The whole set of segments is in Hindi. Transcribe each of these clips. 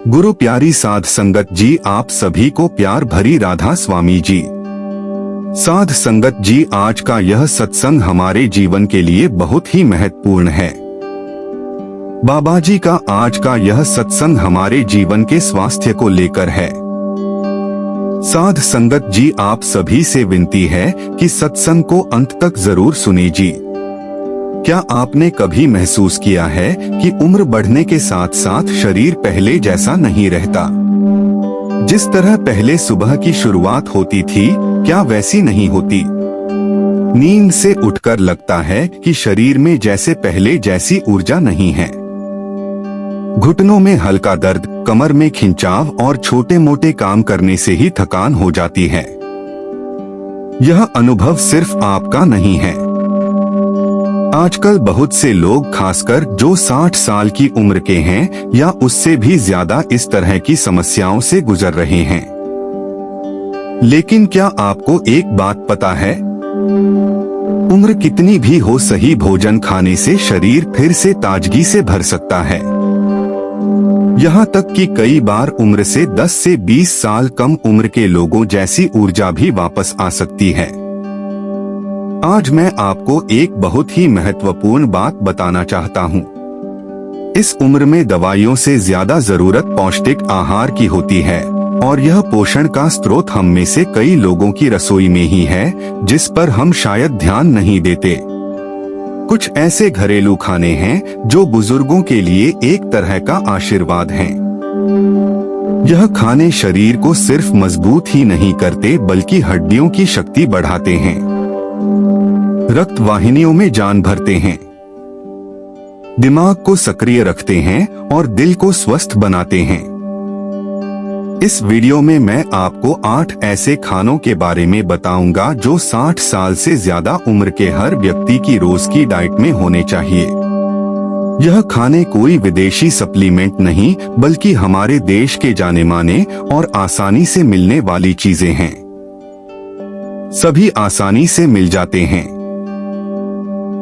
गुरु प्यारी साध संगत जी, आप सभी को प्यार भरी राधा स्वामी जी। साध संगत जी, आज का यह सत्संग हमारे जीवन के लिए बहुत ही महत्वपूर्ण है। बाबा जी का आज का यह सत्संग हमारे जीवन के स्वास्थ्य को लेकर है। साध संगत जी, आप सभी से विनती है कि सत्संग को अंत तक जरूर सुने जी। क्या आपने कभी महसूस किया है कि उम्र बढ़ने के साथ साथ शरीर पहले जैसा नहीं रहता? जिस तरह पहले सुबह की शुरुआत होती थी, क्या वैसी नहीं होती? नींद से उठकर लगता है कि शरीर में जैसे पहले जैसी ऊर्जा नहीं है। घुटनों में हल्का दर्द, कमर में खिंचाव और छोटे मोटे काम करने से ही थकान हो जाती है। यह अनुभव सिर्फ आपका नहीं है। आजकल बहुत से लोग, खासकर जो 60 साल की उम्र के हैं या उससे भी ज्यादा, इस तरह की समस्याओं से गुजर रहे हैं। लेकिन क्या आपको एक बात पता है? उम्र कितनी भी हो, सही भोजन खाने से शरीर फिर से ताजगी से भर सकता है। यहाँ तक कि कई बार उम्र से 10 से 20 साल कम उम्र के लोगों जैसी ऊर्जा भी वापस आ सकती है। आज मैं आपको एक बहुत ही महत्वपूर्ण बात बताना चाहता हूँ। इस उम्र में दवाइयों से ज्यादा जरूरत पौष्टिक आहार की होती है, और यह पोषण का स्रोत हम में से कई लोगों की रसोई में ही है, जिस पर हम शायद ध्यान नहीं देते। कुछ ऐसे घरेलू खाने हैं जो बुजुर्गों के लिए एक तरह का आशीर्वाद हैं। यह खाने शरीर को सिर्फ मजबूत ही नहीं करते, बल्कि हड्डियों की शक्ति बढ़ाते हैं, रक्त वाहिनियों में जान भरते हैं, दिमाग को सक्रिय रखते हैं और दिल को स्वस्थ बनाते हैं। इस वीडियो में मैं आपको 8 ऐसे खानों के बारे में बताऊंगा जो 60 साल से ज्यादा उम्र के हर व्यक्ति की रोज की डाइट में होने चाहिए। यह खाने कोई विदेशी सप्लीमेंट नहीं, बल्कि हमारे देश के जाने माने और आसानी से मिलने वाली चीजें हैं। सभी आसानी से मिल जाते हैं,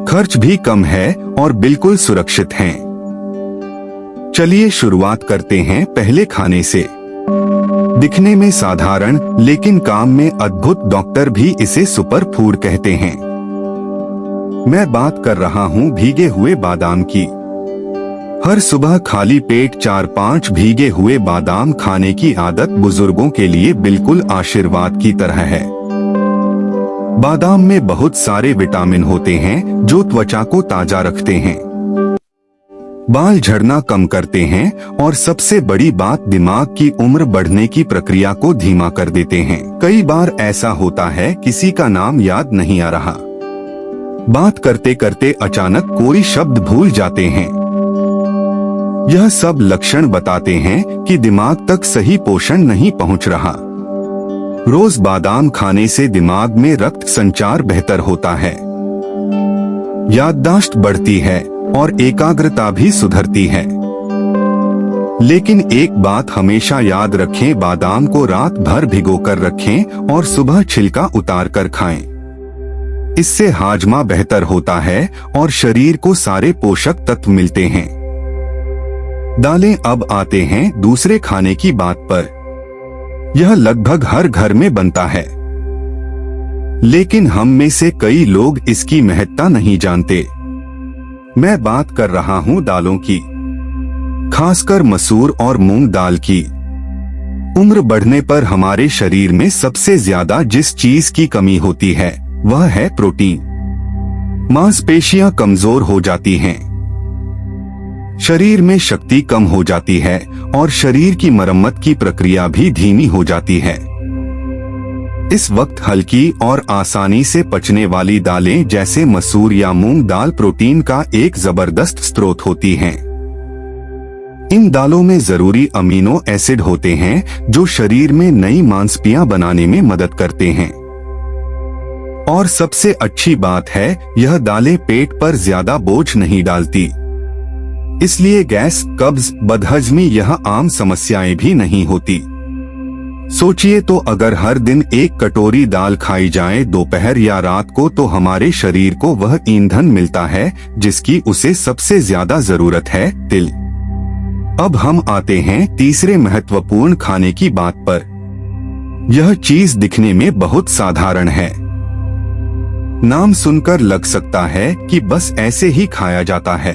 खर्च भी कम है और बिल्कुल सुरक्षित हैं। चलिए शुरुआत करते हैं पहले खाने से। दिखने में साधारण लेकिन काम में अद्भुत, डॉक्टर भी इसे सुपर फूड कहते हैं। मैं बात कर रहा हूँ भीगे हुए बादाम की। हर सुबह खाली पेट 4-5 भीगे हुए बादाम खाने की आदत बुजुर्गों के लिए बिल्कुल आशीर्वाद की तरह है। बादाम में बहुत सारे विटामिन होते हैं जो त्वचा को ताजा रखते हैं, बाल झड़ना कम करते हैं और सबसे बड़ी बात, दिमाग की उम्र बढ़ने की प्रक्रिया को धीमा कर देते हैं। कई बार ऐसा होता है किसी का नाम याद नहीं आ रहा, बात करते करते अचानक कोई शब्द भूल जाते हैं। यह सब लक्षण बताते हैं कि दिमाग तक सही पोषण नहीं पहुंच रहा। रोज बादाम खाने से दिमाग में रक्त संचार बेहतर होता है, याददाश्त बढ़ती है और एकाग्रता भी सुधरती है। लेकिन एक बात हमेशा याद रखें, बादाम को रात भर भिगोकर रखें और सुबह छिलका उतार कर खाएं। इससे हाजमा बेहतर होता है और शरीर को सारे पोषक तत्व मिलते हैं। दालें। अब आते हैं दूसरे खाने की बात पर। यह लगभग हर घर में बनता है, लेकिन हम में से कई लोग इसकी महत्ता नहीं जानते। मैं बात कर रहा हूँ दालों की, खासकर मसूर और मूंग दाल की। उम्र बढ़ने पर हमारे शरीर में सबसे ज्यादा जिस चीज की कमी होती है वह है प्रोटीन। मांसपेशियां कमजोर हो जाती हैं, शरीर में शक्ति कम हो जाती है और शरीर की मरम्मत की प्रक्रिया भी धीमी हो जाती है। इस वक्त हल्की और आसानी से पचने वाली दालें जैसे मसूर या मूंग दाल प्रोटीन का एक जबरदस्त स्रोत होती हैं। इन दालों में जरूरी अमीनो एसिड होते हैं जो शरीर में नई मांसपेशियां बनाने में मदद करते हैं। और सबसे अच्छी बात है, यह दालें पेट पर ज्यादा बोझ नहीं डालती, इसलिए गैस, कब्ज, बदहजमी यह आम समस्याएं भी नहीं होती। सोचिए तो अगर हर दिन एक कटोरी दाल खाई जाए दोपहर या रात को, तो हमारे शरीर को वह ईंधन मिलता है जिसकी उसे सबसे ज्यादा जरूरत है, तिल। अब हम आते हैं तीसरे महत्वपूर्ण खाने की बात पर। यह चीज दिखने में बहुत साधारण है। नाम सुनकर लग सकता है कि बस ऐसे ही खाया जाता है,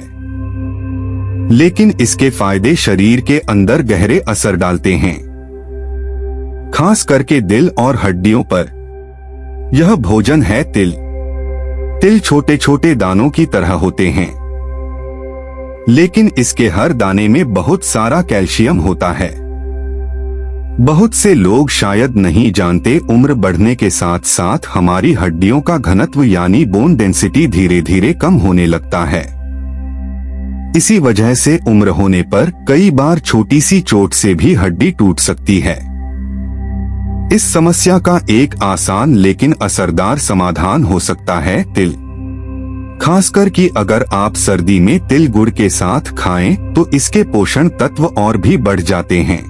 लेकिन इसके फायदे शरीर के अंदर गहरे असर डालते हैं, खास करके दिल और हड्डियों पर। यह भोजन है तिल। तिल छोटे छोटे दानों की तरह होते हैं, लेकिन इसके हर दाने में बहुत सारा कैल्शियम होता है। बहुत से लोग शायद नहीं जानते, उम्र बढ़ने के साथ साथ हमारी हड्डियों का घनत्व यानी बोन डेंसिटी धीरे धीरे कम होने लगता है। इसी वजह से उम्र होने पर कई बार छोटी सी चोट से भी हड्डी टूट सकती है। इस समस्या का एक आसान लेकिन असरदार समाधान हो सकता है तिल। खासकर कि अगर आप सर्दी में तिल गुड़ के साथ खाएं तो इसके पोषण तत्व और भी बढ़ जाते हैं।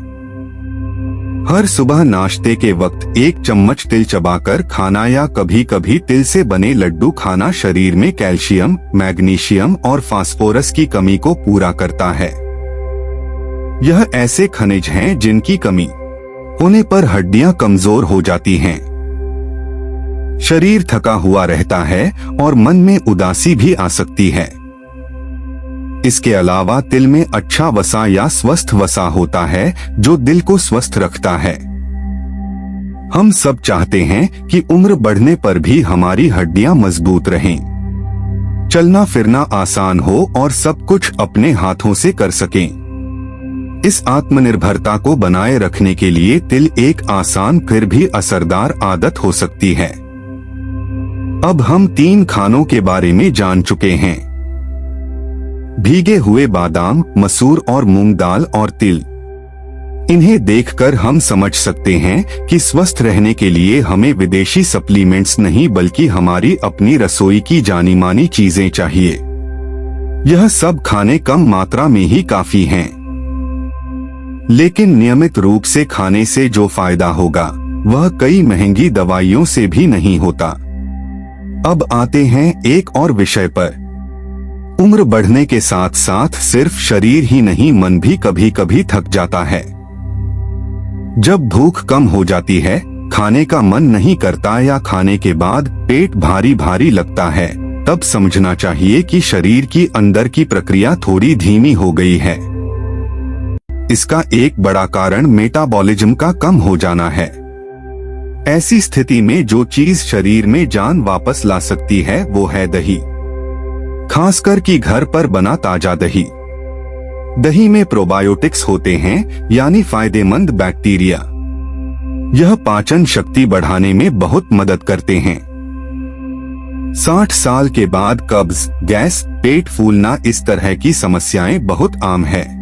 हर सुबह नाश्ते के वक्त 1 चम्मच तिल चबाकर खाना या कभी कभी तिल से बने लड्डू खाना शरीर में कैल्शियम, मैग्नीशियम और फास्फोरस की कमी को पूरा करता है। यह ऐसे खनिज हैं जिनकी कमी होने पर हड्डियां कमजोर हो जाती हैं, शरीर थका हुआ रहता है और मन में उदासी भी आ सकती है। इसके अलावा तिल में अच्छा वसा या स्वस्थ वसा होता है जो दिल को स्वस्थ रखता है। हम सब चाहते हैं कि उम्र बढ़ने पर भी हमारी हड्डियां मजबूत रहें, चलना फिरना आसान हो और सब कुछ अपने हाथों से कर सकें। इस आत्मनिर्भरता को बनाए रखने के लिए तिल एक आसान फिर भी असरदार आदत हो सकती है। अब हम 3 खानों के बारे में जान चुके हैं। भीगे हुए बादाम, मसूर और मूंग दाल और तिल। इन्हें देखकर हम समझ सकते हैं कि स्वस्थ रहने के लिए हमें विदेशी सप्लीमेंट्स नहीं बल्कि हमारी अपनी रसोई की जानी मानी चीजें चाहिए। यह सब खाने कम मात्रा में ही काफी हैं, लेकिन नियमित रूप से खाने से जो फायदा होगा वह कई महंगी दवाइयों से भी नहीं होता। अब आते हैं एक और विषय पर। उम्र बढ़ने के साथ साथ सिर्फ शरीर ही नहीं, मन भी कभी कभी थक जाता है। जब भूख कम हो जाती है, खाने का मन नहीं करता या खाने के बाद पेट भारी भारी लगता है, तब समझना चाहिए कि शरीर की अंदर की प्रक्रिया थोड़ी धीमी हो गई है। इसका एक बड़ा कारण मेटाबॉलिज्म का कम हो जाना है। ऐसी स्थिति में जो चीज शरीर में जान वापस ला सकती है वो है दही, खासकर कि घर पर बना ताजा दही। दही में प्रोबायोटिक्स होते हैं यानी फायदेमंद बैक्टीरिया। यह पाचन शक्ति बढ़ाने में बहुत मदद करते हैं। 60 साल के बाद कब्ज, गैस, पेट फूलना इस तरह की समस्याएं बहुत आम है।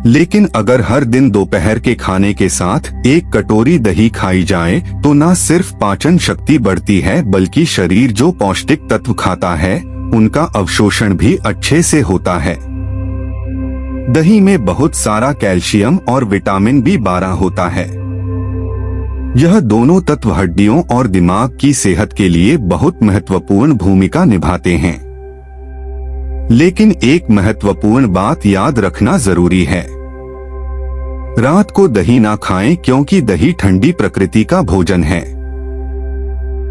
लेकिन अगर हर दिन दोपहर के खाने के साथ 1 कटोरी दही खाई जाए तो न सिर्फ पाचन शक्ति बढ़ती है बल्कि शरीर जो पौष्टिक तत्व खाता है उनका अवशोषण भी अच्छे से होता है। दही में बहुत सारा कैल्शियम और विटामिन B12 होता है। यह दोनों तत्व हड्डियों और दिमाग की सेहत के लिए बहुत महत्वपूर्ण भूमिका निभाते हैं। लेकिन एक महत्वपूर्ण बात याद रखना जरूरी है। रात को दही ना खाएं क्योंकि दही ठंडी प्रकृति का भोजन है।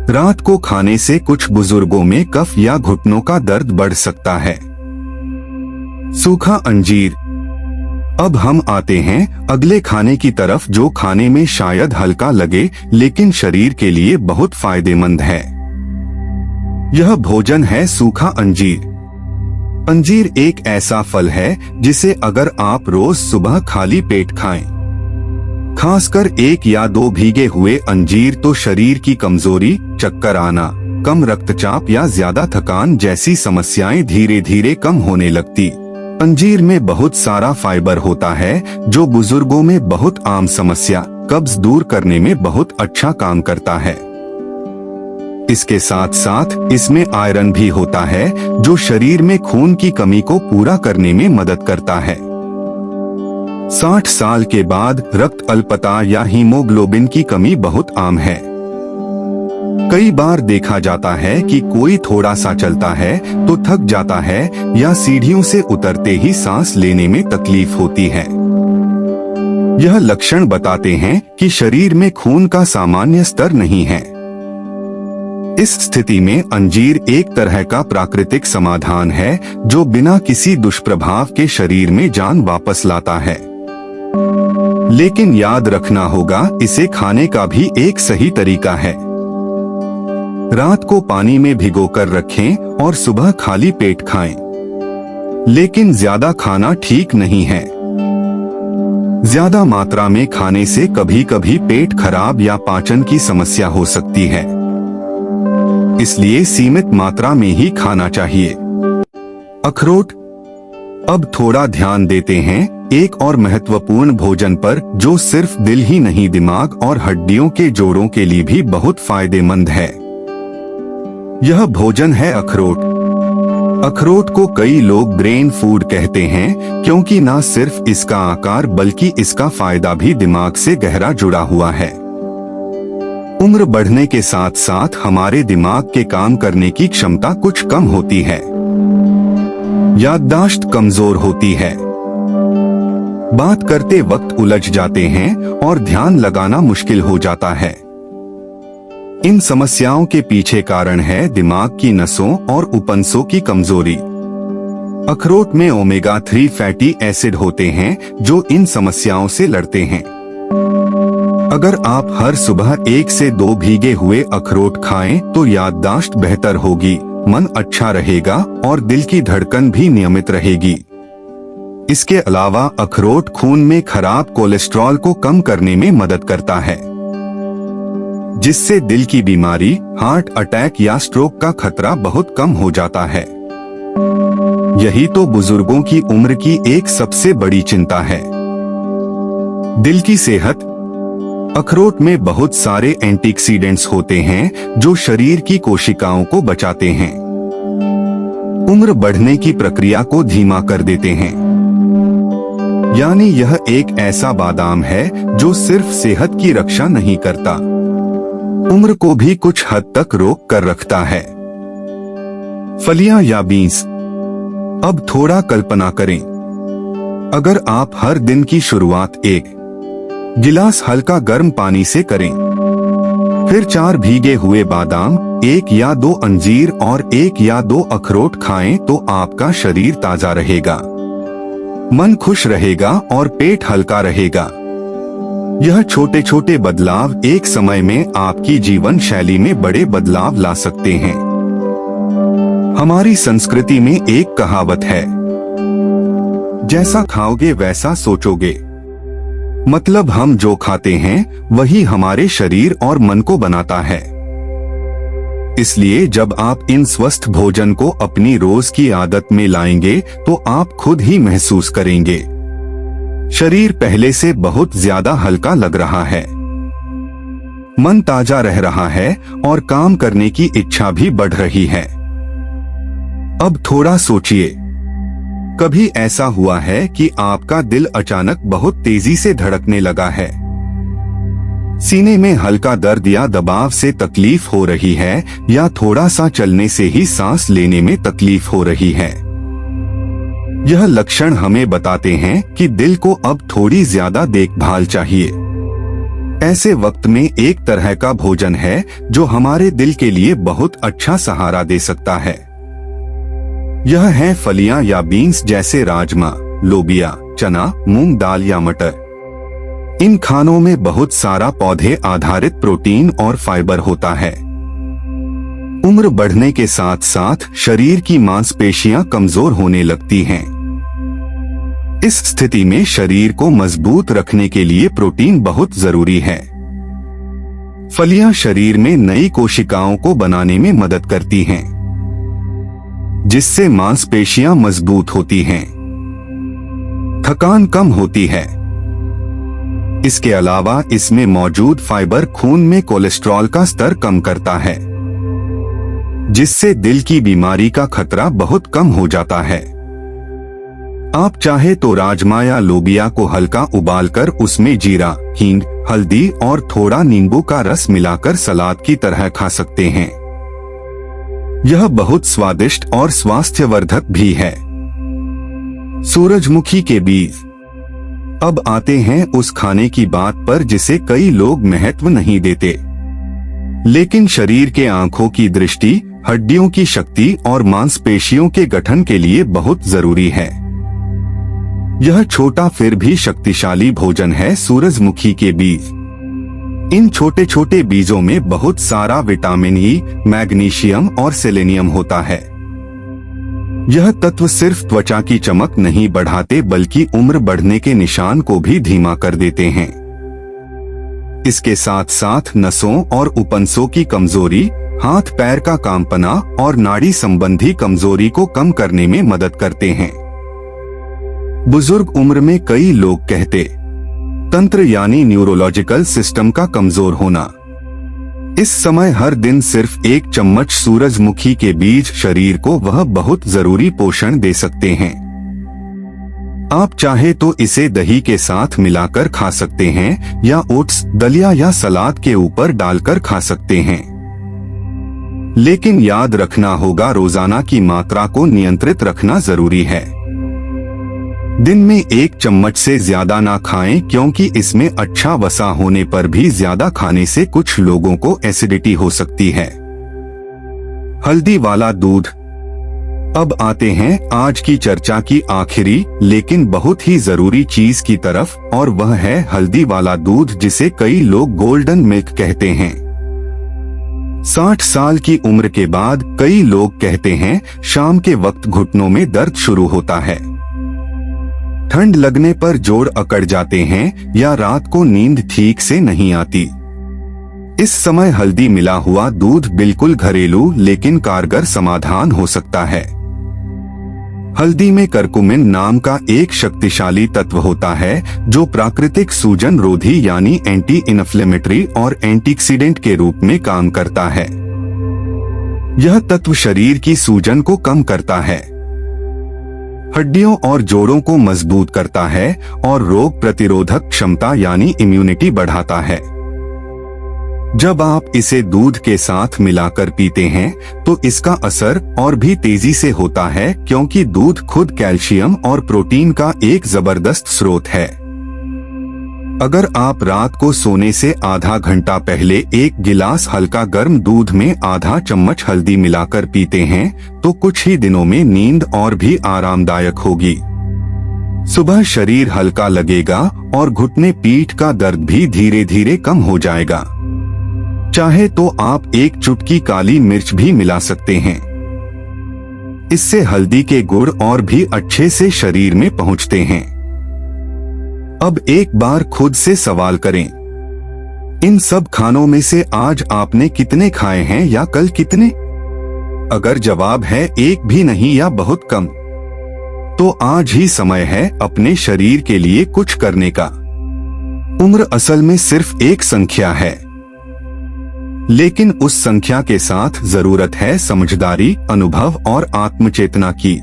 रात को खाने से कुछ बुजुर्गों में कफ या घुटनों का दर्द बढ़ सकता है। सूखा अंजीर। अब हम आते हैं अगले खाने की तरफ जो खाने में शायद हल्का लगे लेकिन शरीर के लिए बहुत फायदेमंद है। यह भोजन है सूखा अंजीर। अंजीर एक ऐसा फल है जिसे अगर आप रोज सुबह खाली पेट खाएं, खासकर 1 या 2 भीगे हुए अंजीर, तो शरीर की कमजोरी, चक्कर आना, कम रक्तचाप या ज्यादा थकान जैसी समस्याएं धीरे धीरे कम होने लगती। अंजीर में बहुत सारा फाइबर होता है जो बुजुर्गों में बहुत आम समस्या कब्ज दूर करने में बहुत अच्छा काम करता है। इसके साथ साथ इसमें आयरन भी होता है जो शरीर में खून की कमी को पूरा करने में मदद करता है। 60 साल के बाद रक्त अल्पता या हीमोग्लोबिन की कमी बहुत आम है। कई बार देखा जाता है कि कोई थोड़ा सा चलता है तो थक जाता है या सीढ़ियों से उतरते ही सांस लेने में तकलीफ होती है। यह लक्षण बताते हैं कि शरीर में खून का सामान्य स्तर नहीं है। इस स्थिति में अंजीर एक तरह का प्राकृतिक समाधान है जो बिना किसी दुष्प्रभाव के शरीर में जान वापस लाता है। लेकिन याद रखना होगा, इसे खाने का भी एक सही तरीका है। रात को पानी में भिगोकर रखें और सुबह खाली पेट खाएं। लेकिन ज्यादा खाना ठीक नहीं है। ज्यादा मात्रा में खाने से कभी कभी पेट खराब या पाचन की समस्या हो सकती है। इसलिए सीमित मात्रा में ही खाना चाहिए। अखरोट। अब थोड़ा ध्यान देते हैं एक और महत्वपूर्ण भोजन पर जो सिर्फ दिल ही नहीं दिमाग और हड्डियों के जोड़ों के लिए भी बहुत फायदेमंद है। यह भोजन है अखरोट। अखरोट को कई लोग ब्रेन फूड कहते हैं क्योंकि न सिर्फ इसका आकार बल्कि इसका फायदा भी दिमाग से गहरा जुड़ा हुआ है। उम्र बढ़ने के साथ साथ हमारे दिमाग के काम करने की क्षमता कुछ कम होती है। याददाश्त कमजोर होती है। बात करते वक्त उलझ जाते हैं और ध्यान लगाना मुश्किल हो जाता है। इन समस्याओं के पीछे कारण है दिमाग की नसों और उपनसों की कमजोरी। अखरोट में ओमेगा 3 फैटी एसिड होते हैं जो इन समस्याओं से लड़ते हैं। अगर आप हर सुबह 1 से 2 भीगे हुए अखरोट खाएं तो याददाश्त बेहतर होगी, मन अच्छा रहेगा और दिल की धड़कन भी नियमित रहेगी। इसके अलावा अखरोट खून में खराब कोलेस्ट्रॉल को कम करने में मदद करता है, जिससे दिल की बीमारी, हार्ट अटैक या स्ट्रोक का खतरा बहुत कम हो जाता है। यही तो बुजुर्गों की उम्र की एक सबसे बड़ी चिंता है, दिल की सेहत। अखरोट में बहुत सारे एंटीऑक्सीडेंट्स होते हैं जो शरीर की कोशिकाओं को बचाते हैं, उम्र बढ़ने की प्रक्रिया को धीमा कर देते हैं। यानी यह एक ऐसा बादाम है जो सिर्फ सेहत की रक्षा नहीं करता, उम्र को भी कुछ हद तक रोक कर रखता है। फलियां या बीन्स। अब थोड़ा कल्पना करें, अगर आप हर दिन की शुरुआत 1 गिलास हल्का गर्म पानी से करें, फिर 4 भीगे हुए बादाम, 1 या 2 अंजीर और 1 या 2 अखरोट खाएं तो आपका शरीर ताजा रहेगा, मन खुश रहेगा और पेट हल्का रहेगा। यह छोटे छोटे बदलाव एक समय में आपकी जीवन शैली में बड़े बदलाव ला सकते हैं। हमारी संस्कृति में एक कहावत है, जैसा खाओगे वैसा सोचोगे। मतलब हम जो खाते हैं वही हमारे शरीर और मन को बनाता है। इसलिए जब आप इन स्वस्थ भोजन को अपनी रोज की आदत में लाएंगे तो आप खुद ही महसूस करेंगे, शरीर पहले से बहुत ज्यादा हल्का लग रहा है, मन ताजा रह रहा है और काम करने की इच्छा भी बढ़ रही है। अब थोड़ा सोचिए, कभी ऐसा हुआ है कि आपका दिल अचानक बहुत तेजी से धड़कने लगा है, सीने में हल्का दर्द या दबाव से तकलीफ हो रही है, या थोड़ा सा चलने से ही सांस लेने में तकलीफ हो रही है? यह लक्षण हमें बताते हैं कि दिल को अब थोड़ी ज्यादा देखभाल चाहिए। ऐसे वक्त में एक तरह का भोजन है जो हमारे दिल के लिए बहुत अच्छा सहारा दे सकता है। यह है फलियां या बीन्स जैसे राजमा, लोबिया, चना, मूंग दाल या मटर। इन खानों में बहुत सारा पौधे आधारित प्रोटीन और फाइबर होता है। उम्र बढ़ने के साथ साथ शरीर की मांसपेशियां कमजोर होने लगती हैं। इस स्थिति में शरीर को मजबूत रखने के लिए प्रोटीन बहुत जरूरी है। फलियां शरीर में नई कोशिकाओं को बनाने में मदद करती हैं, जिससे मांसपेशियां मजबूत होती हैं, थकान कम होती है। इसके अलावा इसमें मौजूद फाइबर खून में कोलेस्ट्रॉल का स्तर कम करता है, जिससे दिल की बीमारी का खतरा बहुत कम हो जाता है। आप चाहे तो राजमा या लोबिया को हल्का उबालकर उसमें जीरा, हींग, हल्दी और थोड़ा नींबू का रस मिलाकर सलाद की तरह खा सकते हैं। यह बहुत स्वादिष्ट और स्वास्थ्यवर्धक भी है। सूरजमुखी के बीज। अब आते हैं उस खाने की बात पर जिसे कई लोग महत्व नहीं देते, लेकिन शरीर के आंखों की दृष्टि, हड्डियों की शक्ति और मांसपेशियों के गठन के लिए बहुत जरूरी है। यह छोटा फिर भी शक्तिशाली भोजन है सूरजमुखी के बीज। इन छोटे छोटे बीजों में बहुत सारा विटामिन ई, मैग्नीशियम और सेलेनियम होता है। यह तत्व सिर्फ त्वचा की चमक नहीं बढ़ाते बल्कि उम्र बढ़ने के निशान को भी धीमा कर देते हैं। इसके साथ साथ नसों और उपनसों की कमजोरी, हाथ पैर का कांपना और नाड़ी संबंधी कमजोरी को कम करने में मदद करते हैं। बुजुर्ग उम्र में कई लोग कहते तंत्र यानी न्यूरोलॉजिकल सिस्टम का कमजोर होना। इस समय हर दिन सिर्फ 1 चम्मच सूरजमुखी के बीज शरीर को वह बहुत जरूरी पोषण दे सकते हैं। आप चाहे तो इसे दही के साथ मिलाकर खा सकते हैं या ओट्स, दलिया या सलाद के ऊपर डालकर खा सकते हैं। लेकिन याद रखना होगा, रोजाना की मात्रा को नियंत्रित रखना जरूरी है। दिन में 1 चम्मच से ज्यादा ना खाएं, क्योंकि इसमें अच्छा वसा होने पर भी ज्यादा खाने से कुछ लोगों को एसिडिटी हो सकती है। हल्दी वाला दूध। अब आते हैं आज की चर्चा की आखिरी लेकिन बहुत ही जरूरी चीज की तरफ, और वह है हल्दी वाला दूध, जिसे कई लोग गोल्डन मिल्क कहते हैं। 60 साल की उम्र के बाद कई लोग कहते हैं शाम के वक्त घुटनों में दर्द शुरू होता है, ठंड लगने पर जोड़ अकड़ जाते हैं या रात को नींद ठीक से नहीं आती। इस समय हल्दी मिला हुआ दूध बिल्कुल घरेलू लेकिन कारगर समाधान हो सकता है। हल्दी में करकुमिन नाम का एक शक्तिशाली तत्व होता है जो प्राकृतिक सूजन रोधी यानी एंटी इन्फ्लेमेटरी और एंटीऑक्सीडेंट के रूप में काम करता है। यह तत्व शरीर की सूजन को कम करता है, हड्डियों और जोड़ों को मजबूत करता है और रोग प्रतिरोधक क्षमता यानी इम्यूनिटी बढ़ाता है। जब आप इसे दूध के साथ मिलाकर पीते हैं तो इसका असर और भी तेजी से होता है, क्योंकि दूध खुद कैल्शियम और प्रोटीन का एक जबरदस्त स्रोत है। अगर आप रात को सोने से आधा घंटा पहले 1 गिलास हल्का गर्म दूध में आधा चम्मच हल्दी मिलाकर पीते हैं तो कुछ ही दिनों में नींद और भी आरामदायक होगी। सुबह शरीर हल्का लगेगा और घुटने पीठ का दर्द भी धीरे धीरे कम हो जाएगा। चाहे तो आप 1 चुटकी काली मिर्च भी मिला सकते हैं। इससे हल्दी के गुण और भी अच्छे से शरीर में पहुंचते हैं। अब एक बार खुद से सवाल करें, इन सब खानों में से आज आपने कितने खाए हैं या कल कितने? अगर जवाब है 1 भी नहीं या बहुत कम, तो आज ही समय है अपने शरीर के लिए कुछ करने का। उम्र असल में सिर्फ एक संख्या है, लेकिन उस संख्या के साथ जरूरत है समझदारी, अनुभव और आत्मचेतना की।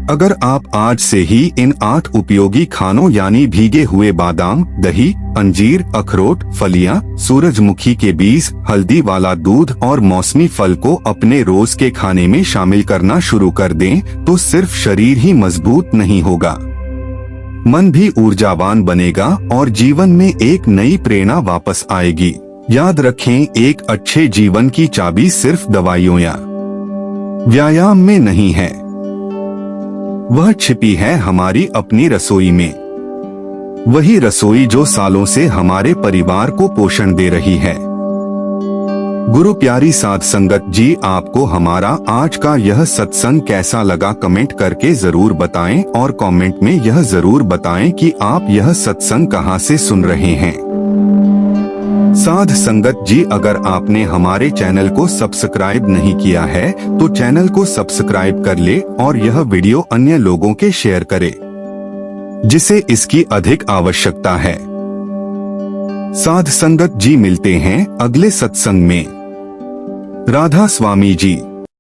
अगर आप आज से ही इन 8 उपयोगी खानों यानी भीगे हुए बादाम, दही, अंजीर, अखरोट, फलियां, सूरजमुखी के बीज, हल्दी वाला दूध और मौसमी फल को अपने रोज के खाने में शामिल करना शुरू कर दें, तो सिर्फ शरीर ही मजबूत नहीं होगा, मन भी ऊर्जावान बनेगा और जीवन में एक नई प्रेरणा वापस आएगी। याद रखें, एक अच्छे जीवन की चाबी सिर्फ दवाइयों या व्यायाम में नहीं है, वह छिपी है हमारी अपनी रसोई में। वही रसोई जो सालों से हमारे परिवार को पोषण दे रही है। गुरु प्यारी साध संगत जी, आपको हमारा आज का यह सत्संग कैसा लगा कमेंट करके जरूर बताएं, और कमेंट में यह जरूर बताएं कि आप यह सत्संग कहां से सुन रहे हैं। साध संगत जी, अगर आपने हमारे चैनल को सब्सक्राइब नहीं किया है तो चैनल को सब्सक्राइब कर ले और यह वीडियो अन्य लोगों के शेयर करे जिसे इसकी अधिक आवश्यकता है। साध संगत जी, मिलते हैं अगले सत्संग में। राधा स्वामी जी।